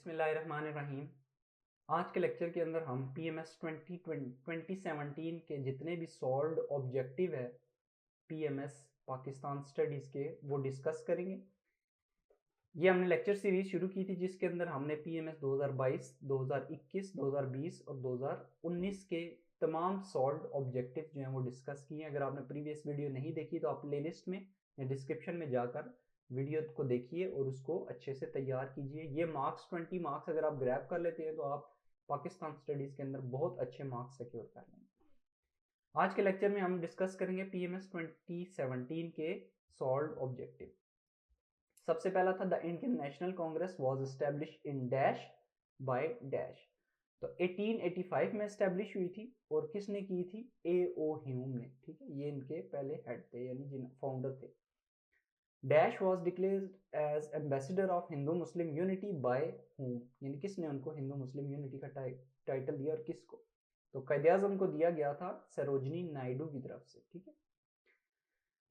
बिस्मिल्लाहिर्रहमानिर्रहीम। आज के लेक्चर के अंदर हम PMS 2017 के जितने भी सॉल्व्ड ऑब्जेक्टिव है PMS पाकिस्तान स्टडीज़ के वो डिस्कस करेंगे। ये हमने लेक्चर सीरीज शुरू की थी जिसके अंदर हमने PMS 2022, 2021, 2020 और 2019 के तमाम सॉल्व्ड ऑब्जेक्टिव जो हैं वो डिस्कस किए हैं। अगर आपने प्रीवियस वीडियो नहीं देखी तो आप प्लेलिस्ट में या डिस्क्रिप्शन में जाकर वीडियो को देखिए और उसको अच्छे से तैयार कीजिए। ये मार्क्स 20 मार्क्स अगर आप ग्रैब कर लेते हैं तो आप पाकिस्तान स्टडीज़ के अंदर बहुत अच्छे मार्क्स सिक्योर कर लेंगे। आज के लेक्चर में हम डिस्कस करेंगे PMS 2017 के सॉल्व्ड ऑब्जेक्टिव। सबसे पहला था the Indian national Congress was established in dash by dash. तो 1885 में एस्टेब्लिश हुई थी और किसने की थी? A.O. ह्यूम ने। ठीक है, ये इनके पहले हेड थे यानी जिन फाउंडर थे। Dash was declared as ambassador of Hindu Muslim unity by whom, यानी किसने उनको हिंदू मुस्लिम यूनिटी का टाइटल दिया और किसको? तो कायद-ए-आज़म को दिया गया था सरोजनी नायडू की तरफ से। ठीक है,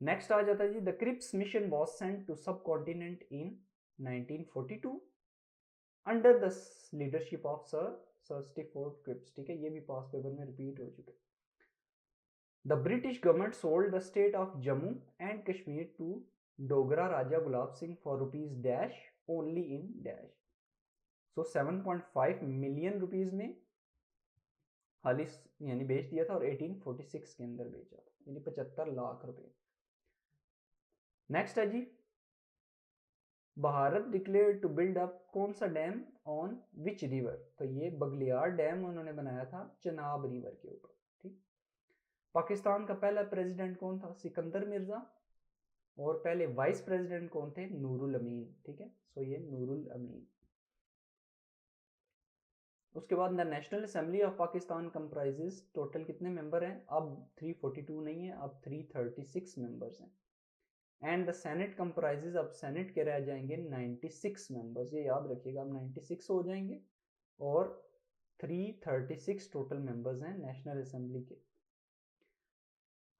नेक्स्ट आ जाता है जी the Cripps mission was sent to subcontinent in 1942 under the leadership of sir Stafford Cripps. ठीक है, ये भी पास पेपर में रिपीट हो चुके। The British government sold the state of Jammu and Kashmir to Dogra raja Gulab Singh for rupees dash only in dash. So 7.5 million rupees में हाल यानी बेच दिया था और 1846 के अंदर बेचा था, यानी 75 लाख रुपए। नेक्स्ट है जी Bharat declare to build up कौन सा डैम ऑन विच रिवर? तो ये बगलियार डैम उन्होंने बनाया था चनाब रिवर के ऊपर। ठीक, पाकिस्तान का पहला प्रेसिडेंट कौन था? सिकंदर मिर्जा। और पहले वाइस प्रेसिडेंट कौन थे? नूरुल अमीन। ठीक है, सो ये नूरुल अमीन। उसके बाद the national assembly of Pakistan comprises total कितने मेंबर हैं? अब 342 नहीं है, अब 336 मेंबर्स हैं। एंड द सेनेट कंप्राइजेस, अब सेनेट के रह जाएंगे 96 मेंबर्स। ये याद रखिएगा, अब 96 हो जाएंगे और 336 टोटल मेंबर्स हैं नेशनल असेंबली के।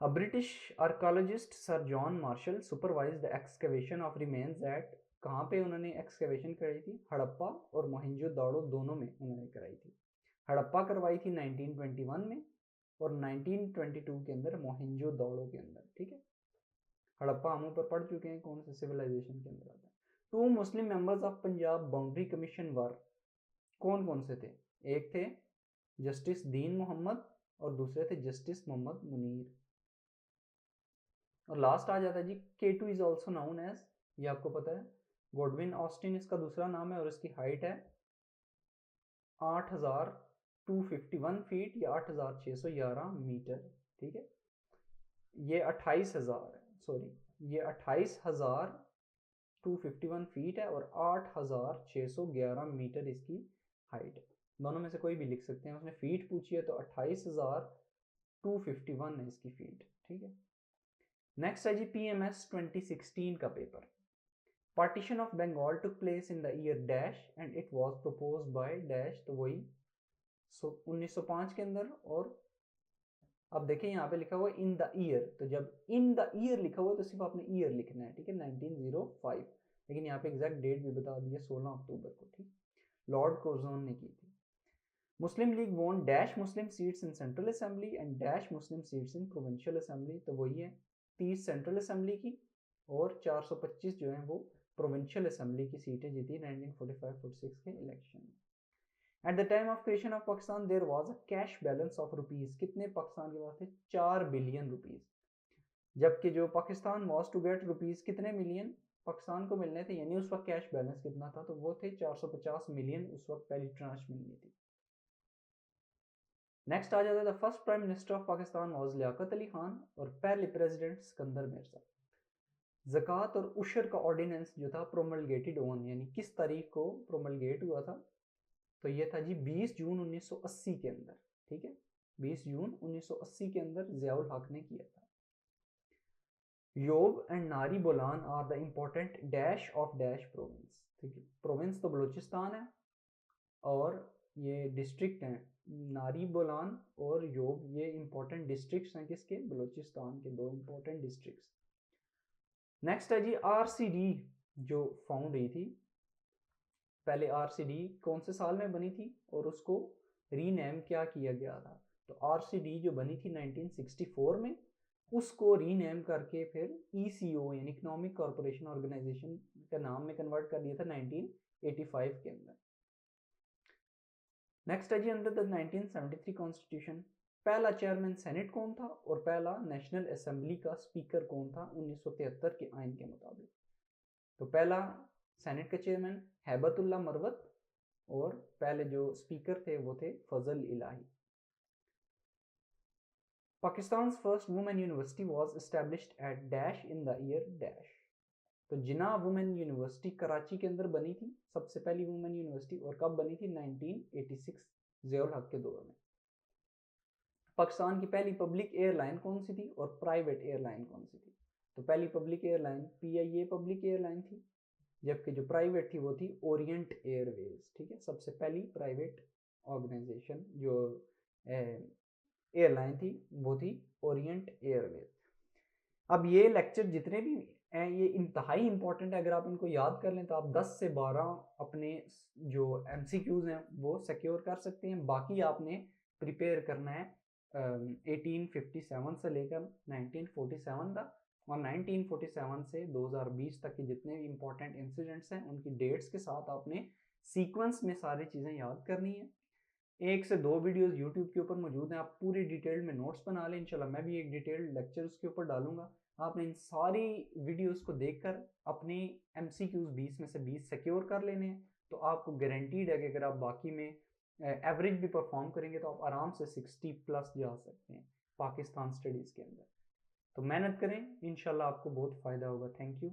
A British archaeologist Sir John Marshall supervised the excavation of remains at, कहाँ पे उन्होंने एक्सकेवेशन कराई थी? हड़प्पा और मोहनजोदाड़ो दोनों में उन्होंने कराई थी। हड़प्पा करवाई थी 1921 में और 1922 के अंदर मोहनजोदाड़ो के अंदर। ठीक है, हड़प्पा हम ऊपर पढ़ चुके हैं कौन से सिविलाइजेशन के अंदर आता है। 2 Muslim members of Punjab boundary commission were, कौन कौन से थे? एक थे जस्टिस दीन मोहम्मद और दूसरे थे जस्टिस मोहम्मद मुनीर। और लास्ट आ जाता है जी K2 is also known as, ये आपको पता है, गॉडविन ऑस्टिन इसका दूसरा नाम है और इसकी हाइट है 8251 फीट या 8611 मीटर। ठीक है, ये 28,000 है, सॉरी ये 28,251 फीट है और 8611 मीटर इसकी हाइट है। दोनों में से कोई भी लिख सकते हैं, उसने फीट पूछी है तो 28,251 है इसकी फीट। ठीक है, नेक्स्ट है जी PMS 2016 का पेपर। Partition of Bengal took place in the year dash and it was proposed by dash. तो वही 1905 के अंदर। और अब देखें यहाँ पे लिखा हुआ इन द ईयर, तो जब इन द ईयर लिखा हुआ तो सिर्फ आपने ईयर लिखना है। ठीक है, 1905, लेकिन यहाँ पे एग्जैक्ट डेट भी बता दी है 16 अक्टूबर को। ठीक, लॉर्ड कोजोन ने की थी। मुस्लिम लीग वोन dash Muslim seats in central assembly and dash Muslim seats in provincial assembly. तो वही है 30 सेंट्रल असेंबली की और 425 जो है वो प्रोविंशियल असेंबली की सीटें जीती 1945-46 के इलेक्शन में। At the time of creation of Pakistan there was a cash balance of rupees, कितने पाकिस्तान के पास थे? 4 बिलियन रुपीज। जबकि जो Pakistan was to get rupees कितने मिलियन पाकिस्तान को मिलने थे, यानी उस वक्त कैश बैलेंस कितना था? तो वो थे 450 मिलियन, उस वक्त पहली ट्रांच मिलनी थी। नेक्स्ट आ जाता है the first prime minister of Pakistan was Liaquat Ali Khan और पहले प्रेसिडेंट सिकंदर मिर्जा। ज़कात और उशर का ऑर्डिनेंस जो था प्रोमलगेटेड ऑन, यानी किस तारीख को प्रोमलगेट हुआ था? तो ये था जी 20 जून 1980 के अंदर। ठीक है, 20 जून 1980 के अंदर ज़ियाउल हक ने किया था। Zhob and Nari Bolan are the important dash of dash province. ठीक है, प्रोविंस तो बलूचिस्तान है और ये डिस्ट्रिक्ट हैं नारी बोलान और योब, ये इंपॉर्टेंट डिस्ट्रिक्ट्स हैं किसके? बलूचिस्तान के, दो इंपॉर्टेंट डिस्ट्रिक्ट्स। नेक्स्ट है जी RCD जो फाउंड हुई थी पहले आरसीडी कौन से साल में बनी थी और उसको रीनेम क्या किया गया था। तो आरसीडी जो बनी थी 1964 में, उसको रीनेम करके फिर ईसीओ यानी इकोनॉमिक कॉर्पोरेशन ऑर्गेनाइजेशन का नाम में कन्वर्ट कर दिया था 1985 के अंदर। नेक्स्ट है जी, अंडर द 1973 कॉन्स्टिट्यूशन पहला चेयरमैन सेनेट कौन था और पहला नेशनल असेंबली का स्पीकर कौन था 1973 के आइन के मुताबिक। तो पहला सेनेट का चेयरमैन हैबतुल्ला मरवत और पहले जो स्पीकर थे वो थे Fazal Ilahi. Pakistan first women university was established at dash in the year dash. तो जिना वुमेन यूनिवर्सिटी कराची के अंदर बनी थी, सबसे पहली वुमेन यूनिवर्सिटी, और कब बनी थी 1986 ज़ियाउल हक के दौर में। पाकिस्तान की पहली पब्लिक एयरलाइन कौन सी थी और प्राइवेट एयरलाइन कौन सी थी। तो पहली public airline PIA public airline थी, जबकि जो प्राइवेट थी वो थी ओरिएंट एयरवेज। ठीक है, सबसे पहली प्राइवेट ऑर्गेनाइजेशन जो एयरलाइन थी वो थी ओरिएंट एयरवेज। अब ये लेक्चर जितने भी हैं ये इंतहाई इंपॉर्टेंट है, अगर आप इनको याद कर लें तो आप 10 से 12 अपने जो MCQs हैं वो सिक्योर कर सकते हैं। बाकी आपने प्रिपेयर करना है 1857 से लेकर 1947 तक, और 1947 से 2020 तक के जितने भी इंपॉर्टेंट इंसिडेंट्स हैं उनकी डेट्स के साथ आपने सीक्वेंस में सारी चीज़ें याद करनी है। 1 से 2 वीडियोस यूट्यूब के ऊपर मौजूद हैं, आप पूरी डिटेल में नोट्स बना लें। इंशाल्लाह मैं भी एक डिटेल्ड लेक्चर उसके ऊपर डालूंगा। आपने इन सारी वीडियोस को देखकर अपने MCQs 20 में से 20 सिक्योर कर लेने हैं, तो आपको गारंटीड है कि अगर आप बाकी में एवरेज भी परफॉर्म करेंगे तो आप आराम से 60+ जा सकते हैं पाकिस्तान स्टडीज़ के अंदर। तो मेहनत करें, इंशाल्लाह आपको बहुत फ़ायदा होगा। Thank you.